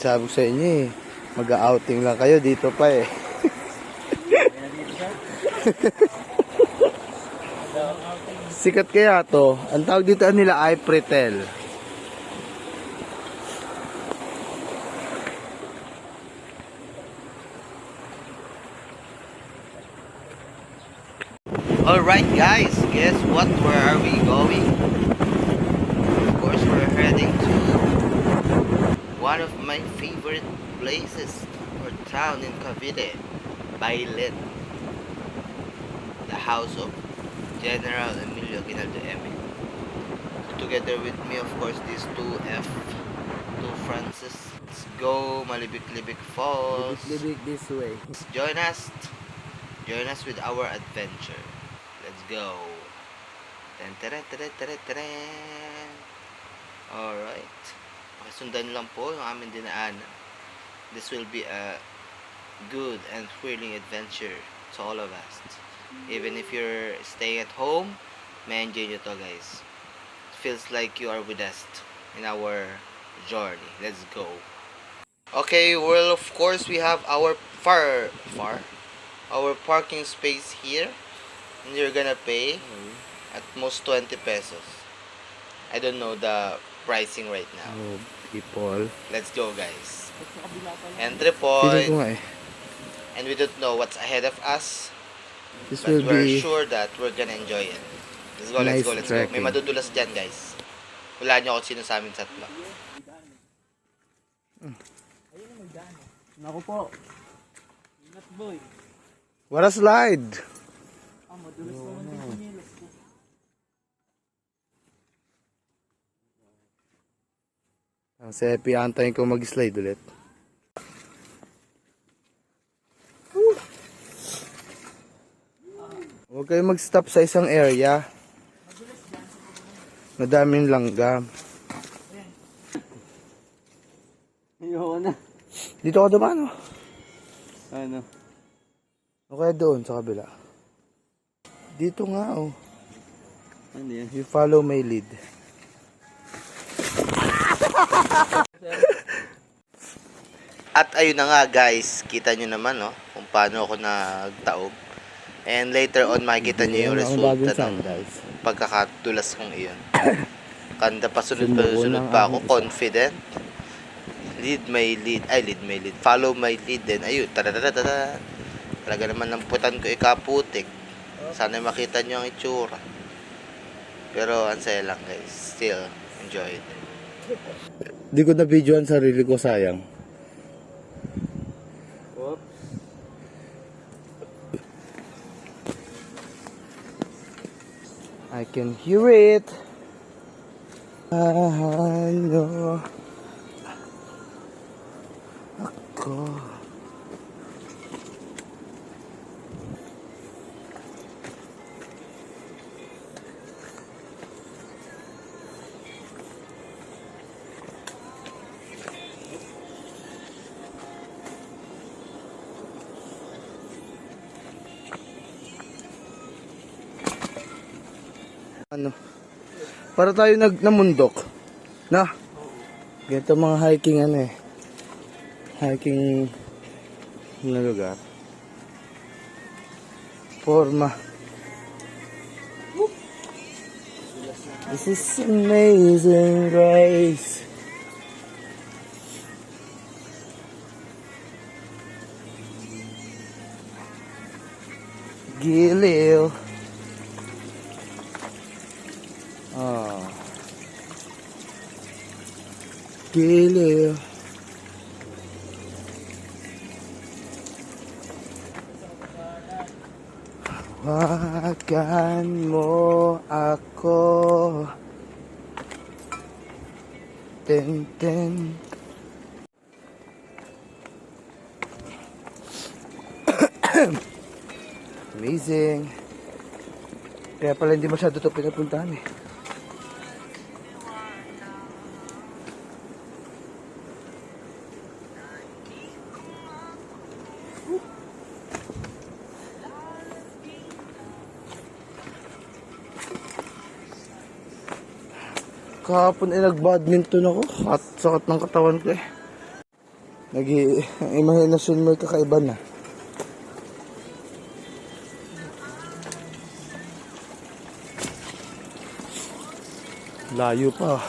Sabi ko sa inyo eh, mag-outing lang kayo dito pa eh. Sikat kaya to. Ang tawag dito nila ay Pretel. Alright guys, guess what? Where are we going? Of course we're heading to one of my favorite places or town in Cavite, Bailen. The house of General Emilio Aguinaldo Eme. Together with me, of course, these two Francis. Let's go Malibik-Libik Falls. Libik this way. Join us with our adventure. Let's go. Alright. Pakisundan lang po yung aming dinaanan. This will be a good and thrilling adventure to all of us. Even if you're staying at home, may enjoy nyo to guys. It feels like you are with us in our journey. Let's go. Okay, well of course we have our our parking space here. And you're gonna pay at most 20 pesos. I don't know the pricing right now. Oh, people. Let's go guys. Entry Feeling ko point. nga eh. And we don't know what's ahead of us. This But will we're be sure that we're gonna enjoy it. Let's go, nice let's go. May trekking. madudulas dyan guys. Wala nyo kung sino sa amin tatlo. Naku po. Ingat boy. What a slide! Madulas naman din kinilos ko. Ang sepi, antayin ko mag-slide ulit. Huwag kayo mag-stop sa isang area. Madaming langgam. Ayoko na. Dito ka dumaan, oh. Ano? O kaya doon, sa kabila. Dito nga, oh. Ano yan? You follow my lead. At ayun na nga guys, kita nyo naman no, kung paano ako nagtaob. And later on makikita nyo yung resulta ng pagkakatulas kong iyon. Kanda pa sunod pa ako, confident. Lead my lead, follow my lead din. Ayun, tadadadada. Talaga naman namputan ko ikaputik. Sana makita nyo ang itsura. Pero ang saya lang guys, still enjoy it. Di ko na-videoan sarili ko, sayang. Oops. I can hear it. Ano ako. Ano? Para tayo namundok. Na? Ganito mga hiking ano eh. Hiking na lugar. Forma. This is amazing grace. Giliw. Oh. Giliw. Hawakan mo ako. Ten ten. Amazing. Kaya pala hindi masyado ito pinapuntahan eh. Kahapon ay nag-badminton ako. Sakit ng katawan ko eh. Ang imahinasyon mo kakaiba na. Layo pa.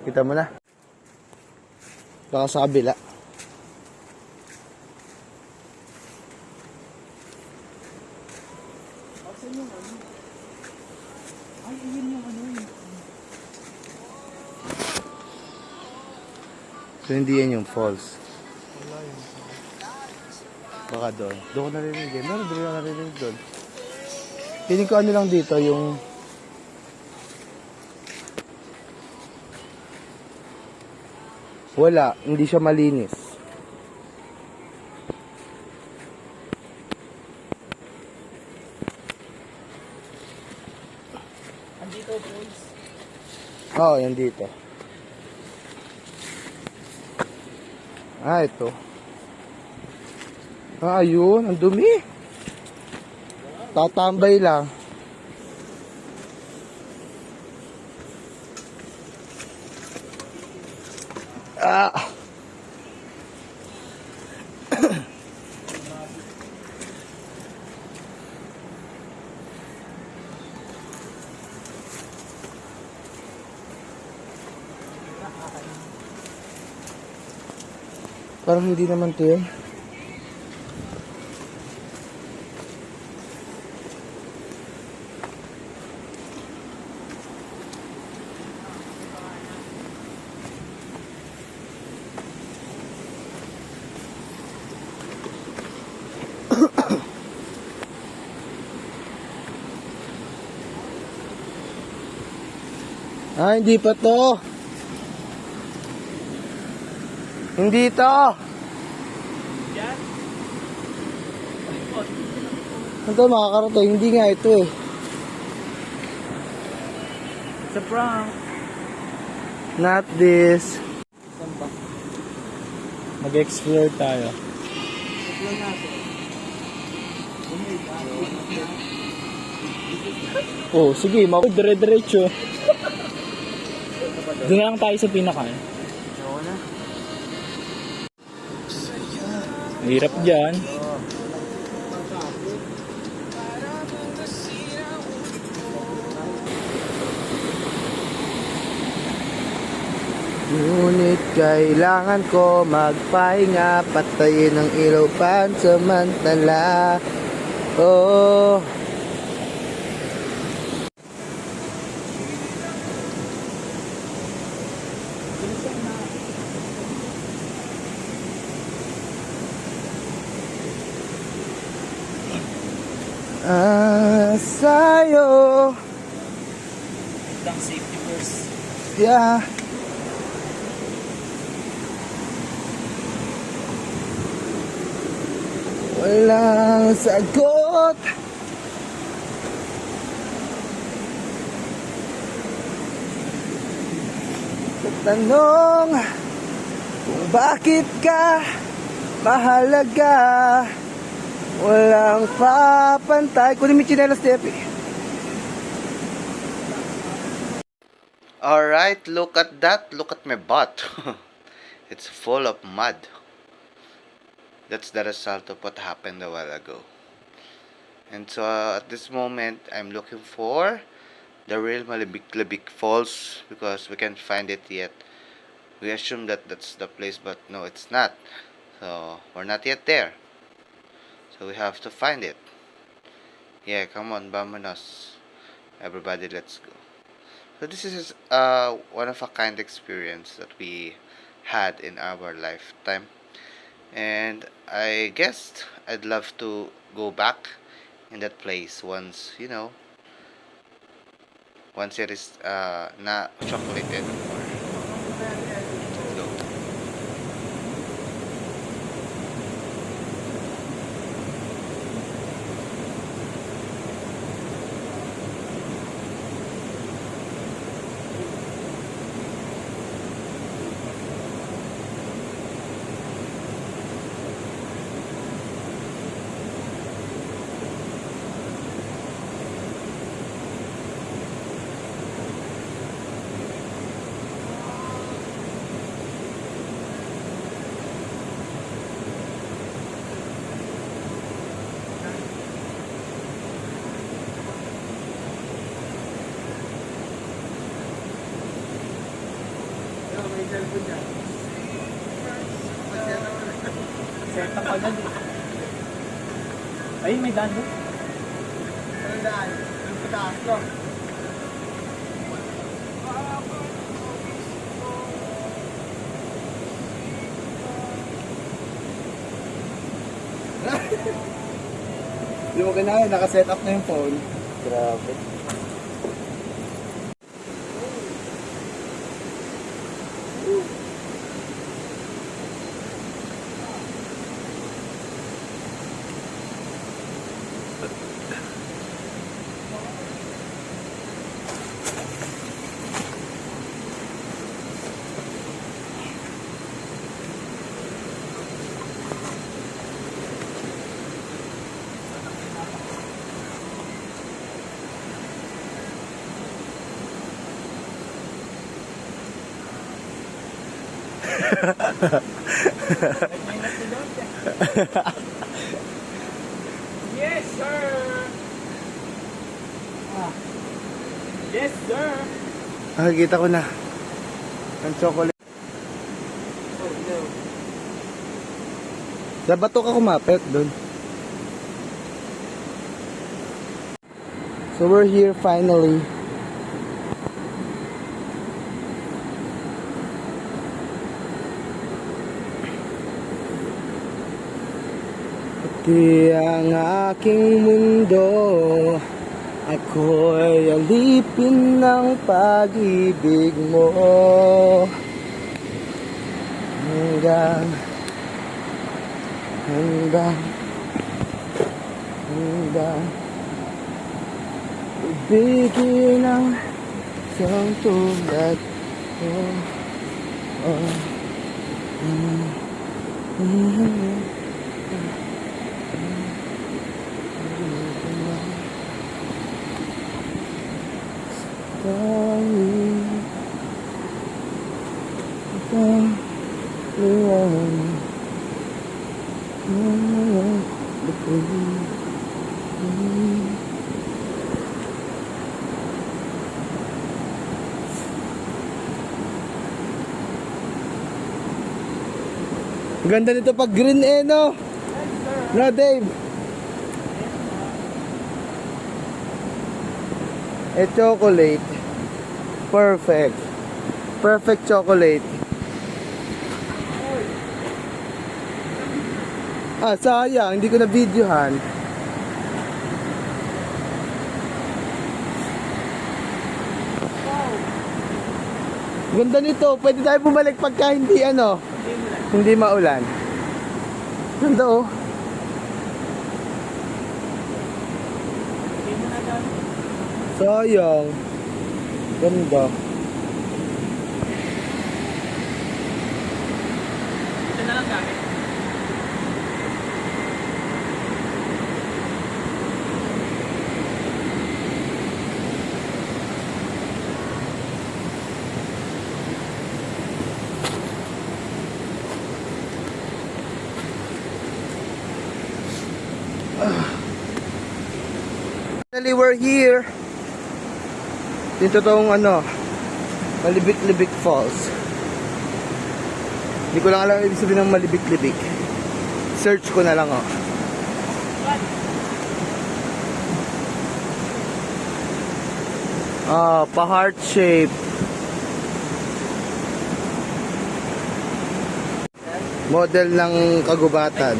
Kita mo na. Baka sa kabila. So hindi yan yung falls. Baka doon. Doon ko narinig eh. Meron doon ko narinig doon. Piling ko ano lang dito yung wala, hindi siya malinis. Andito, boys. Oo, yan dito. Ito. Ayun, ang dumi. Tatambay lang. Parang hindi naman to yan. Hindi pa to. Hindi to. Yan. Ito makakarating. Hindi nga ito eh. It's a prank. Not this. Saan ba? Mag-explore tayo. Explore natin. Oh, sige. Dire-diretso. Doon lang tayo sa pinaka. Ako na. Hirap dyan. Ngunit kailangan ko magpahinga, patayin ang ilaw pansamantala. Oh. sa'yo. Lang safety first. Yeah. Walang sagot. Sa tanong kung bakit ka mahalaga, walang papantay. Kunin mo yung tsinelas, Tepi. Alright, look at that. Look at my butt. It's full of mud. That's the result of what happened a while ago. And so at this moment, I'm looking for the real Malibik Falls because we can't find it yet. We assume that that's the place, but no, it's not. So we're not yet there. So we have to find it. Yeah, come on, vamonos. Everybody, let's go. So this is one of a kind experience that we had in our lifetime. And I guess I'd love to go back in that place once, once it is not chocolated. Let's go. Set up agad eh. Ay, may daan doon. Anong daan? Yung pataas ko. Lumaga na yun, nakaset up na yung phone. Grabe. Yes, sir! Yes, sir! Nakikita ko na. Ang chocolate. Sa bato ka kumapit doon. So we're here finally. Pati ang aking mundo, ako'y alipin ng pag-ibig mo. Hanggang ibigin ang isang tulad ko. Ganda nito pag green no? No, Dave? Chocolate. Perfect. Perfect chocolate. Sayang, hindi ko na videohan. Ganda nito. Pwede tayo bumalik pagka hindi ano. Hindi maulan. Ganda oh. Hindi mo na gamit. Sayang. Ganda. Ito na lang gamit. Finally, we're here. Dito toong ano, Malibik-Libik Falls. Hindi ko lang alam ibig sabihin ng Malibik-Libik. Search ko na lang oh. Pa-heart shape. Model ng kagubatan.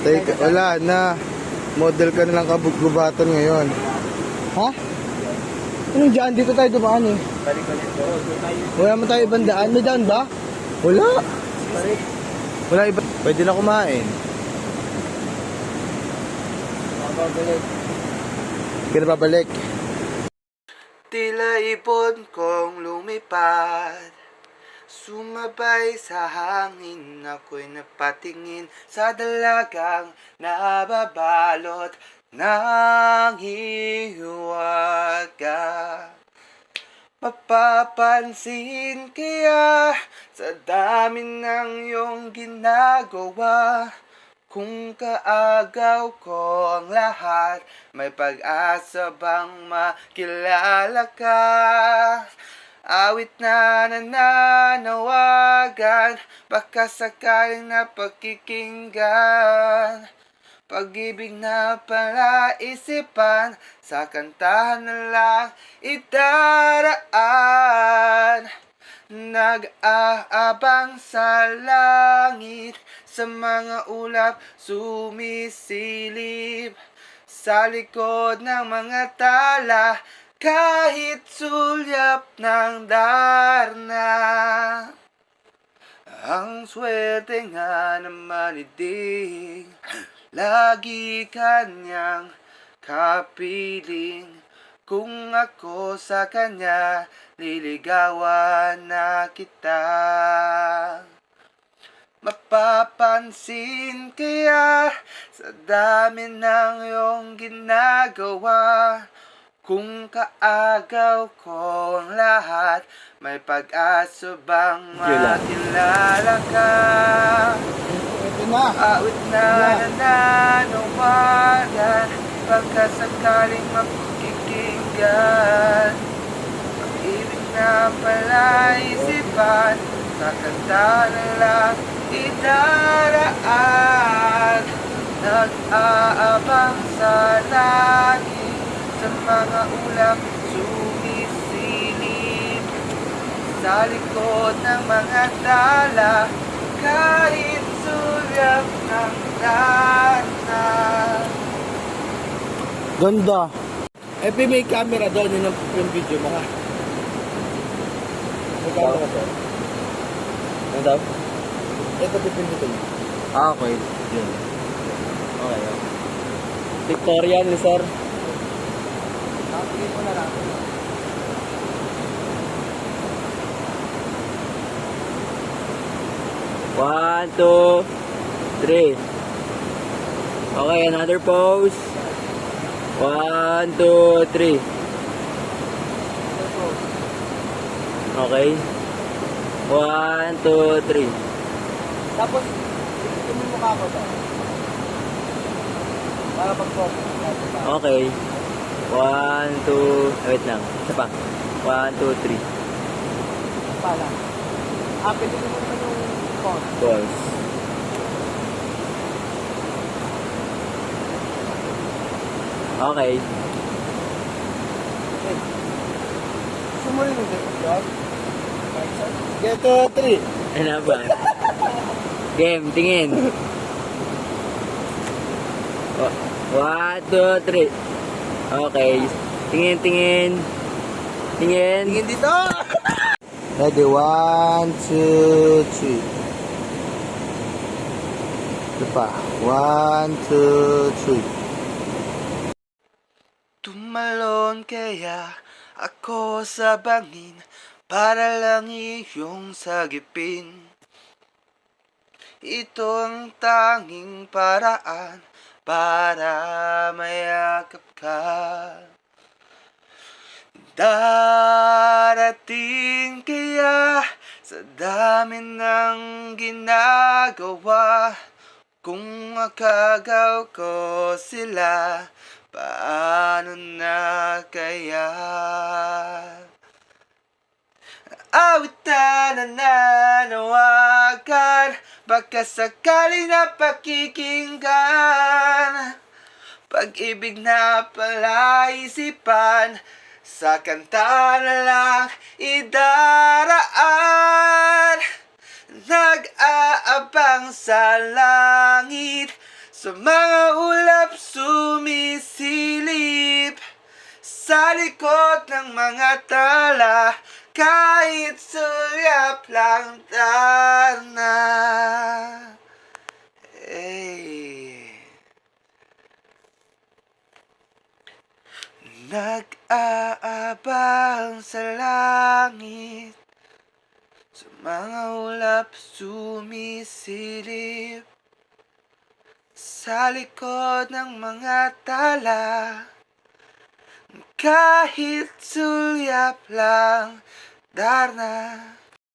Teka, wala na. Model ka na ng kagubatan ngayon. Ha? Anong dyan? Dito tayo dumaan eh. Balik ko nito. Wala mo tayo ibang daan. May daan ba? Wala. Wala iba. Pwede na kumain. Mababalik. Hindi ka na babalik. Tila ibon kong lumipad, sumabay sa hangin, ako'y napatingin sa dalagang nababalot ng hiwaga. Mapapansin kaya sa dami ng iyong ginagawa, kung kaagaw ko ang lahat, may pag-asa bang makilala ka? Awit na nananawagan, baka sakaling napakikinggan. Pag-ibig na palaisipan, sa kantahan na lang idaraan. Nag-aabang sa langit, sa mga ulap sumisilip, sa likod ng mga tala, kahit sulyap ng darna. Ang swerte nga naman iting lagi kanyang kapiling. Kung ako sa kanya, liligawan na kita. Mapapansin kaya sa dami ng iyong ginagawa, kung kaagaw ko ang lahat, may pag-asa bang makilala ka? Awit na nananawagan, baka sakaling makikinggan. Pag-ibig na palaisipan, sa kanta na lang idaraan. Nag-aabang sa langit, sa mga ulap sumisilip, sa likod ng mga tala, kahit sulyap ng dana. Ganda. May camera doon, yung video mo ka. May camera doon. Ano daw? Ito pipindutin. Okay. Yun. Okay. Victorian, sir. Nakapigil ko na lang. One, two, three. Okay, another pose. 1, 2, 3. Okay. 1, 2, 3. Tapos, ito mo mukha ko to. Para pag-focus. Okay. 1, 2, wait lang. Isa pa. 1, 2, 3. Pala. Pwede mo naman yung pause. Pause. Okay. Sumulit mo dito. Get to 3. Ano ba? Game, tingin. 1, 2, 3. Okay. Tingin, tingin. Tingin. Tingin dito. Ready, 1, 2, 3. Ito pa. 1, 2, 3. Tumalon kaya ako sa bangin para lang iyong sagipin. Ito ang tanging paraan para mayakap ka. Darating kaya sa dami ng ginagawa, kung makagaw ko sila, paano na kaya? Awit na nananawagan, baka sakali na pakikinggan. Pag-ibig na palaisipan, sa kanta na lang idaraan. Nag-aabang sa langit, sa mga ulap sumisilip, sa likod ng mga tala, kahit sulyap lang na. Nag-aabang sa langit, sa mga ulap sumisilip, sa likod ng mga tala, kahit sulyap lang, darna.